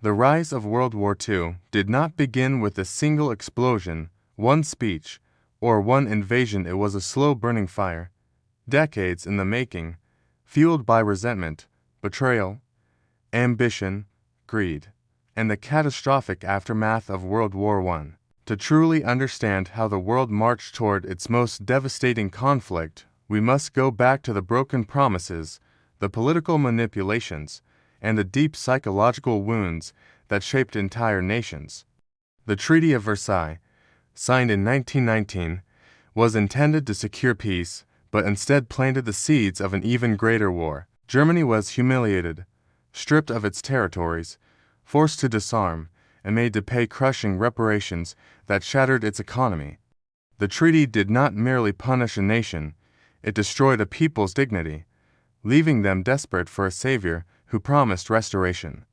The rise of World War II did not begin with a single explosion, one speech, or one invasion. It was a slow-burning fire, decades in the making, fueled by resentment, betrayal, ambition, greed, and the catastrophic aftermath of World War I. To truly understand how the world marched toward its most devastating conflict, we must go back to the broken promises, the political manipulations, and the deep psychological wounds that shaped entire nations. The Treaty of Versailles, signed in 1919, was intended to secure peace, but instead planted the seeds of an even greater war. Germany was humiliated, stripped of its territories, forced to disarm, and made to pay crushing reparations that shattered its economy. The treaty did not merely punish a nation, it destroyed a people's dignity, leaving them desperate for a savior who promised restoration.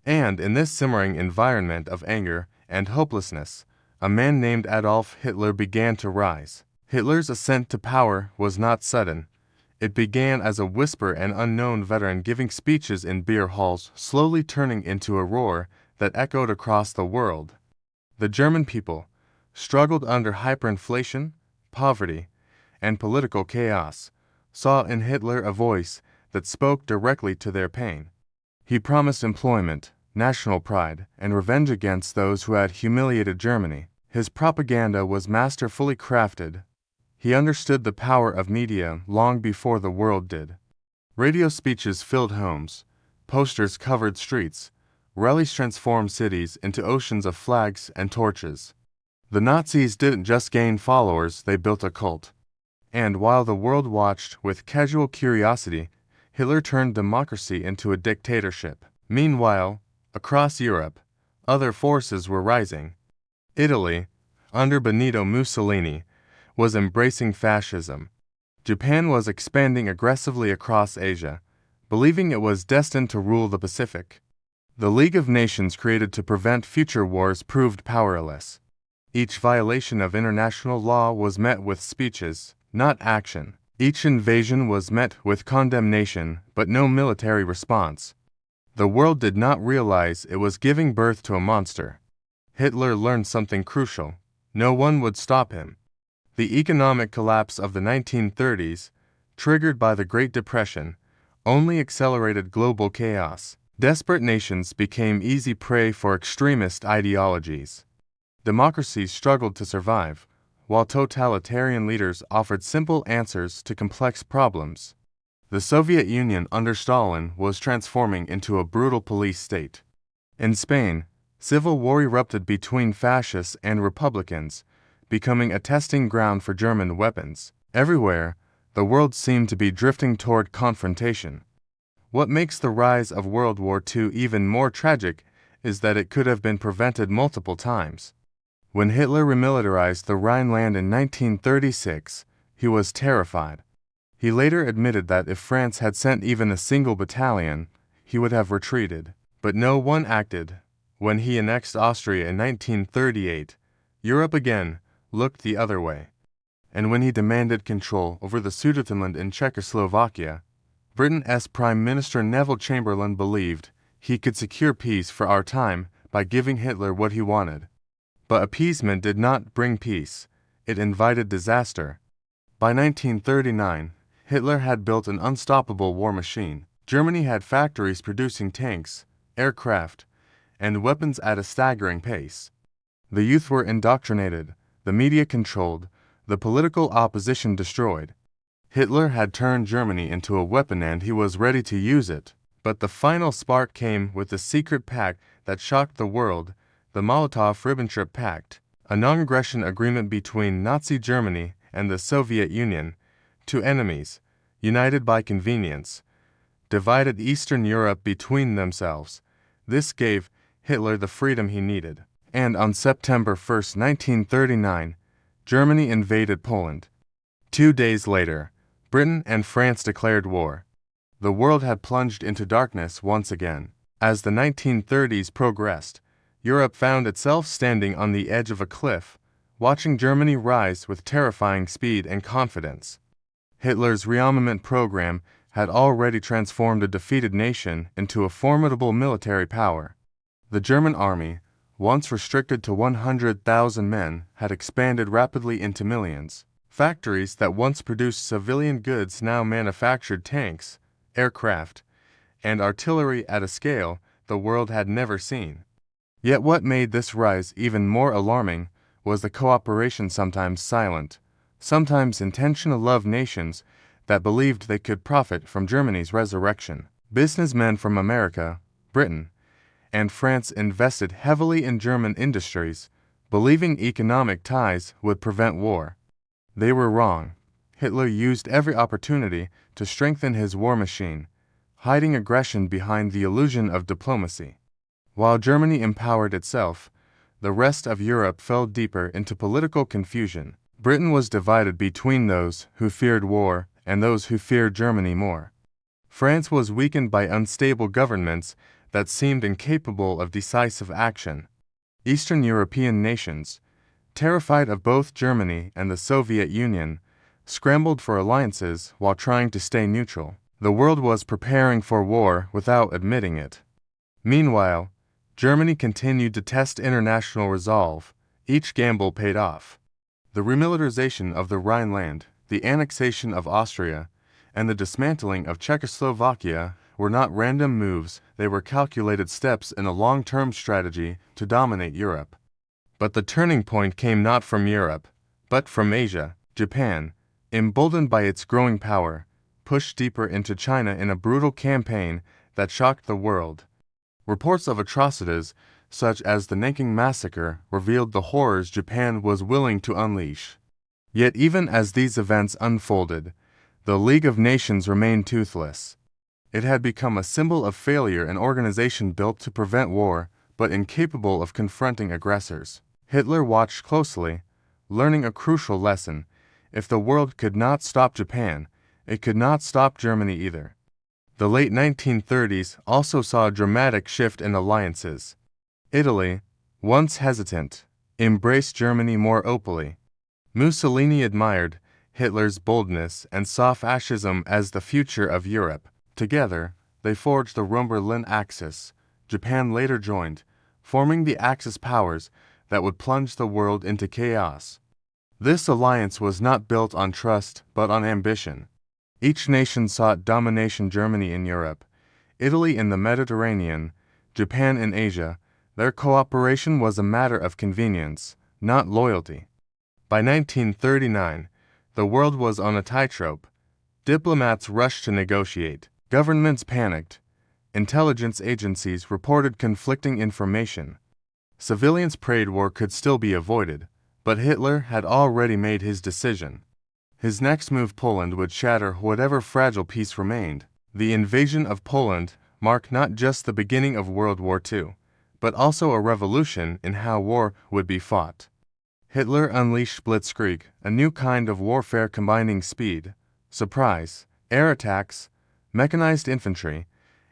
And in this simmering environment of anger and hopelessness, a man named Adolf Hitler began to rise. Hitler's ascent to power was not sudden. It began as a whisper, an unknown veteran giving speeches in beer halls, slowly turning into a roar that echoed across the world. The German people struggled under hyperinflation, poverty, and political chaos, saw in Hitler a voice that spoke directly to their pain. He promised employment, national pride, and revenge against those who had humiliated Germany. His propaganda was masterfully crafted. He understood the power of media long before the world did. Radio speeches filled homes, posters covered streets, rallies transformed cities into oceans of flags and torches. The Nazis didn't just gain followers, they built a cult. And while the world watched with casual curiosity, Hitler turned democracy into a dictatorship. Meanwhile, across Europe, other forces were rising. Italy, under Benito Mussolini, was embracing fascism. Japan was expanding aggressively across Asia, believing it was destined to rule the Pacific. The League of Nations created to prevent future wars proved powerless. Each violation of international law was met with speeches, not action. Each invasion was met with condemnation, but no military response. The world did not realize it was giving birth to a monster. Hitler learned something crucial. No one would stop him. The economic collapse of the 1930s, triggered by the Great Depression, only accelerated global chaos. Desperate nations became easy prey for extremist ideologies. Democracies struggled to survive, while totalitarian leaders offered simple answers to complex problems. The Soviet Union under Stalin was transforming into a brutal police state. In Spain, civil war erupted between fascists and republicans, becoming a testing ground for German weapons. Everywhere, the world seemed to be drifting toward confrontation. What makes the rise of World War II even more tragic is that it could have been prevented multiple times. When Hitler remilitarized the Rhineland in 1936, he was terrified. He later admitted that if France had sent even a single battalion, he would have retreated. But no one acted. When he annexed Austria in 1938, Europe again looked the other way. And when he demanded control over the Sudetenland in Czechoslovakia, Britain's Prime Minister Neville Chamberlain believed he could secure peace for our time by giving Hitler what he wanted. But appeasement did not bring peace, it invited disaster. By 1939, Hitler had built an unstoppable war machine. Germany had factories producing tanks, aircraft, and weapons at a staggering pace. The youth were indoctrinated, the media controlled, the political opposition destroyed. Hitler had turned Germany into a weapon and he was ready to use it. But the final spark came with the secret pact that shocked the world, the Molotov-Ribbentrop Pact, a non-aggression agreement between Nazi Germany and the Soviet Union, two enemies, united by convenience, divided Eastern Europe between themselves. This gave Hitler the freedom he needed. And on September 1, 1939, Germany invaded Poland. 2 days later, Britain and France declared war. The world had plunged into darkness once again. As the 1930s progressed, Europe found itself standing on the edge of a cliff, watching Germany rise with terrifying speed and confidence. Hitler's rearmament program had already transformed a defeated nation into a formidable military power. The German army, once restricted to 100,000 men, had expanded rapidly into millions. Factories that once produced civilian goods now manufactured tanks, aircraft, and artillery at a scale the world had never seen. Yet what made this rise even more alarming was the cooperation, sometimes silent, sometimes intentional, of nations that believed they could profit from Germany's resurrection. Businessmen from America, Britain, and France invested heavily in German industries, believing economic ties would prevent war. They were wrong. Hitler used every opportunity to strengthen his war machine, hiding aggression behind the illusion of diplomacy. While Germany empowered itself, the rest of Europe fell deeper into political confusion. Britain was divided between those who feared war and those who feared Germany more. France was weakened by unstable governments that seemed incapable of decisive action. Eastern European nations, terrified of both Germany and the Soviet Union, scrambled for alliances while trying to stay neutral. The world was preparing for war without admitting it. Meanwhile, Germany continued to test international resolve. Each gamble paid off. The remilitarization of the Rhineland, the annexation of Austria, and the dismantling of Czechoslovakia were not random moves, they were calculated steps in a long-term strategy to dominate Europe. But the turning point came not from Europe, but from Asia. Japan, emboldened by its growing power, pushed deeper into China in a brutal campaign that shocked the world. Reports of atrocities, such as the Nanking Massacre, revealed the horrors Japan was willing to unleash. Yet even as these events unfolded, the League of Nations remained toothless. It had become a symbol of failure, an organization built to prevent war, but incapable of confronting aggressors. Hitler watched closely, learning a crucial lesson. If the world could not stop Japan, it could not stop Germany either. The late 1930s also saw a dramatic shift in alliances. Italy, once hesitant, embraced Germany more openly. Mussolini admired Hitler's boldness and saw fascism as the future of Europe. Together, they forged the Rhine-Berlin Axis. Japan later joined, forming the Axis powers that would plunge the world into chaos. This alliance was not built on trust but on ambition. Each nation sought domination: Germany in Europe, Italy in the Mediterranean, Japan in Asia. Their cooperation was a matter of convenience, not loyalty. By 1939, the world was on a tightrope. Diplomats rushed to negotiate. Governments panicked. Intelligence agencies reported conflicting information. Civilians prayed war could still be avoided, but Hitler had already made his decision. His next move, Poland, would shatter whatever fragile peace remained. The invasion of Poland marked not just the beginning of World War II, but also a revolution in how war would be fought. Hitler unleashed blitzkrieg, a new kind of warfare combining speed, surprise, air attacks, mechanized infantry,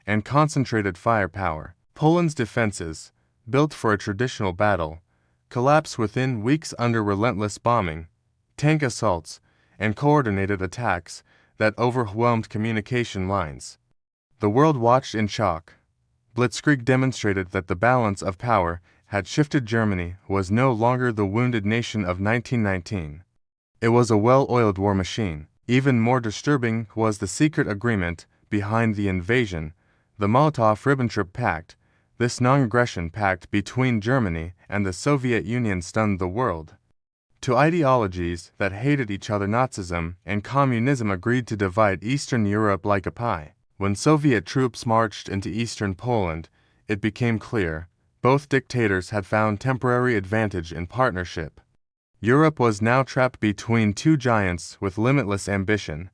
and concentrated firepower. Poland's defenses, built for a traditional battle, collapsed within weeks under relentless bombing, tank assaults, and coordinated attacks that overwhelmed communication lines. The world watched in shock. Blitzkrieg demonstrated that the balance of power had shifted. Germany was no longer the wounded nation of 1919. It was a well-oiled war machine. Even more disturbing was the secret agreement behind the invasion, the Molotov-Ribbentrop Pact. This non-aggression pact between Germany and the Soviet Union stunned the world. Two ideologies that hated each other, Nazism and communism, agreed to divide Eastern Europe like a pie. When Soviet troops marched into eastern Poland, it became clear both dictators had found temporary advantage in partnership. Europe was now trapped between two giants with limitless ambition.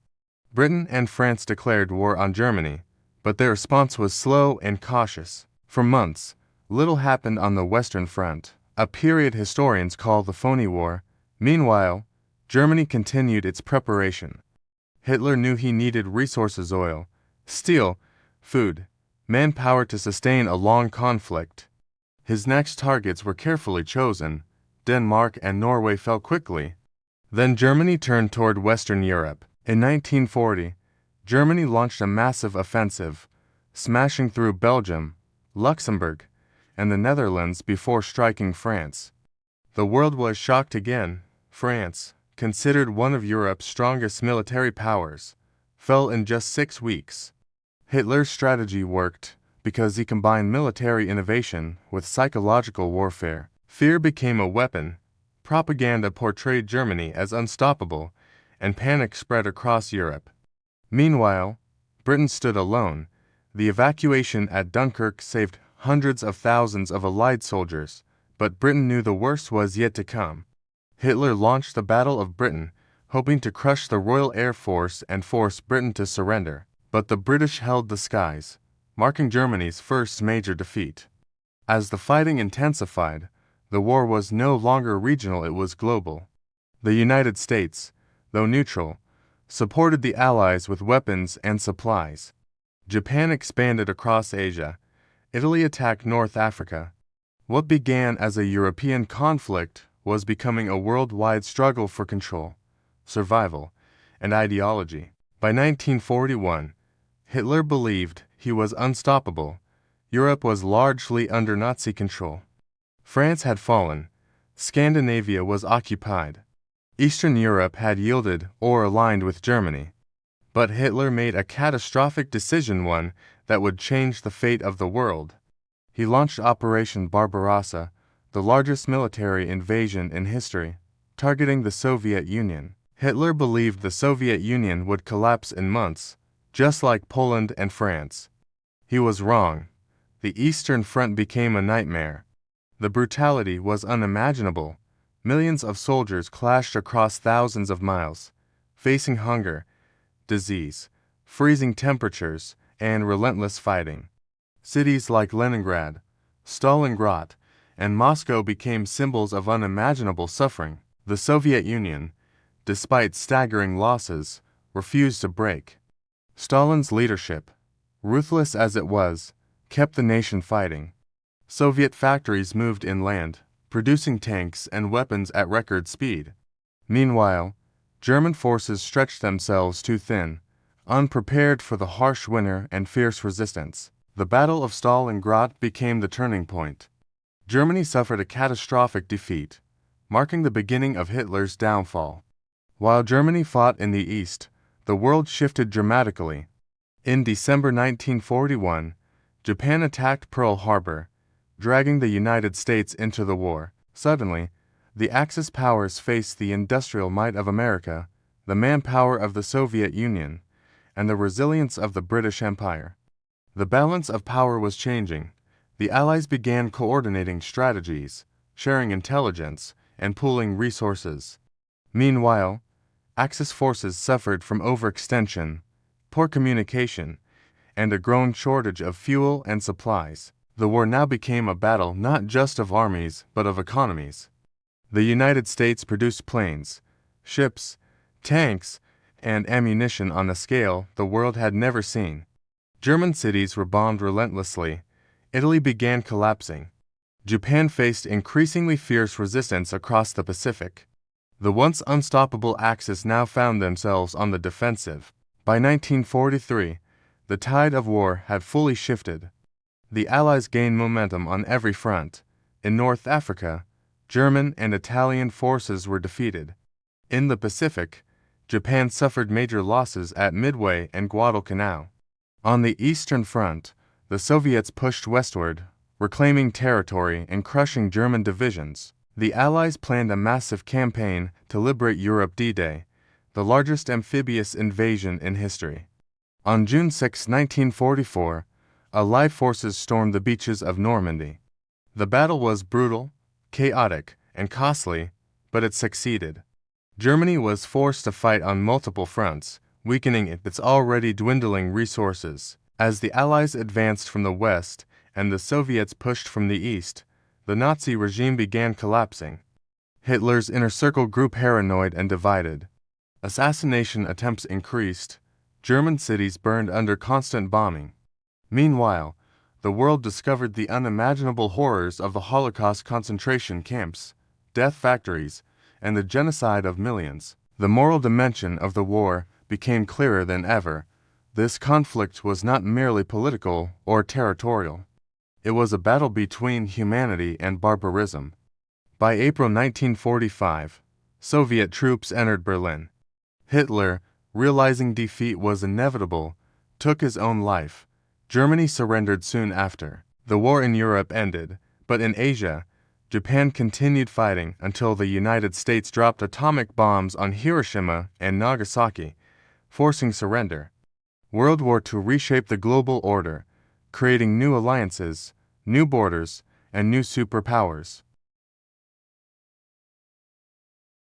Britain and France declared war on Germany, but their response was slow and cautious. For months, little happened on the Western Front, a period historians call the phony war. Meanwhile, Germany continued its preparation. Hitler knew he needed resources: oil, steel, food, manpower to sustain a long conflict. His next targets were carefully chosen. Denmark and Norway fell quickly. Then Germany turned toward Western Europe. In 1940, Germany launched a massive offensive, smashing through Belgium, Luxembourg, and the Netherlands before striking France. The world was shocked again. France, considered one of Europe's strongest military powers, fell in just 6 weeks. Hitler's strategy worked because he combined military innovation with psychological warfare. Fear became a weapon, propaganda portrayed Germany as unstoppable, and panic spread across Europe. Meanwhile, Britain stood alone. The evacuation at Dunkirk saved hundreds of thousands of Allied soldiers, but Britain knew the worst was yet to come. Hitler launched the Battle of Britain, hoping to crush the Royal Air Force and force Britain to surrender. But the British held the skies, marking Germany's first major defeat. As the fighting intensified, the war was no longer regional, it was global. The United States, though neutral, supported the Allies with weapons and supplies. Japan expanded across Asia. Italy attacked North Africa. What began as a European conflict was becoming a worldwide struggle for control, survival, and ideology. By 1941, Hitler believed he was unstoppable. Europe was largely under Nazi control. France had fallen. Scandinavia was occupied. Eastern Europe had yielded or aligned with Germany. But Hitler made a catastrophic decision, one that would change the fate of the world. He launched Operation Barbarossa, the largest military invasion in history, targeting the Soviet Union. Hitler believed the Soviet Union would collapse in months, just like Poland and France. He was wrong. The Eastern Front became a nightmare. The brutality was unimaginable. Millions of soldiers clashed across thousands of miles, facing hunger, disease, freezing temperatures, and relentless fighting. Cities like Leningrad, Stalingrad, and Moscow became symbols of unimaginable suffering. The Soviet Union, despite staggering losses, refused to break. Stalin's leadership, ruthless as it was, kept the nation fighting. Soviet factories moved inland, producing tanks and weapons at record speed. Meanwhile, German forces stretched themselves too thin, unprepared for the harsh winter and fierce resistance. The Battle of Stalingrad became the turning point. Germany suffered a catastrophic defeat, marking the beginning of Hitler's downfall. While Germany fought in the east, the world shifted dramatically. In December 1941, Japan attacked Pearl Harbor, dragging the United States into the war. Suddenly, the Axis powers faced the industrial might of America, the manpower of the Soviet Union, and the resilience of the British Empire. The balance of power was changing. The Allies began coordinating strategies, sharing intelligence, and pooling resources. Meanwhile, Axis forces suffered from overextension, poor communication, and a growing shortage of fuel and supplies. The war now became a battle not just of armies but of economies. The United States produced planes, ships, tanks, and ammunition on a scale the world had never seen. German cities were bombed relentlessly. Italy began collapsing. Japan faced increasingly fierce resistance across the Pacific. The once unstoppable Axis now found themselves on the defensive. By 1943, the tide of war had fully shifted. The Allies gained momentum on every front. In North Africa, German and Italian forces were defeated. In the Pacific, Japan suffered major losses at Midway and Guadalcanal. On the Eastern Front, the Soviets pushed westward, reclaiming territory and crushing German divisions. The Allies planned a massive campaign to liberate Europe. D-Day, the largest amphibious invasion in history. On June 6, 1944, Allied forces stormed the beaches of Normandy. The battle was brutal, chaotic, and costly, but it succeeded. Germany was forced to fight on multiple fronts, weakening its already dwindling resources. As the Allies advanced from the west and the Soviets pushed from the east, the Nazi regime began collapsing. Hitler's inner circle grew paranoid and divided. Assassination attempts increased. German cities burned under constant bombing. Meanwhile, the world discovered the unimaginable horrors of the Holocaust concentration camps, death factories, and the genocide of millions. The moral dimension of the war became clearer than ever. This conflict was not merely political or territorial. It was a battle between humanity and barbarism. By April 1945, Soviet troops entered Berlin. Hitler, realizing defeat was inevitable, took his own life. Germany surrendered soon after. The war in Europe ended, but in Asia, Japan continued fighting until the United States dropped atomic bombs on Hiroshima and Nagasaki, forcing surrender. World War II reshaped the global order, creating new alliances, new borders, and new superpowers.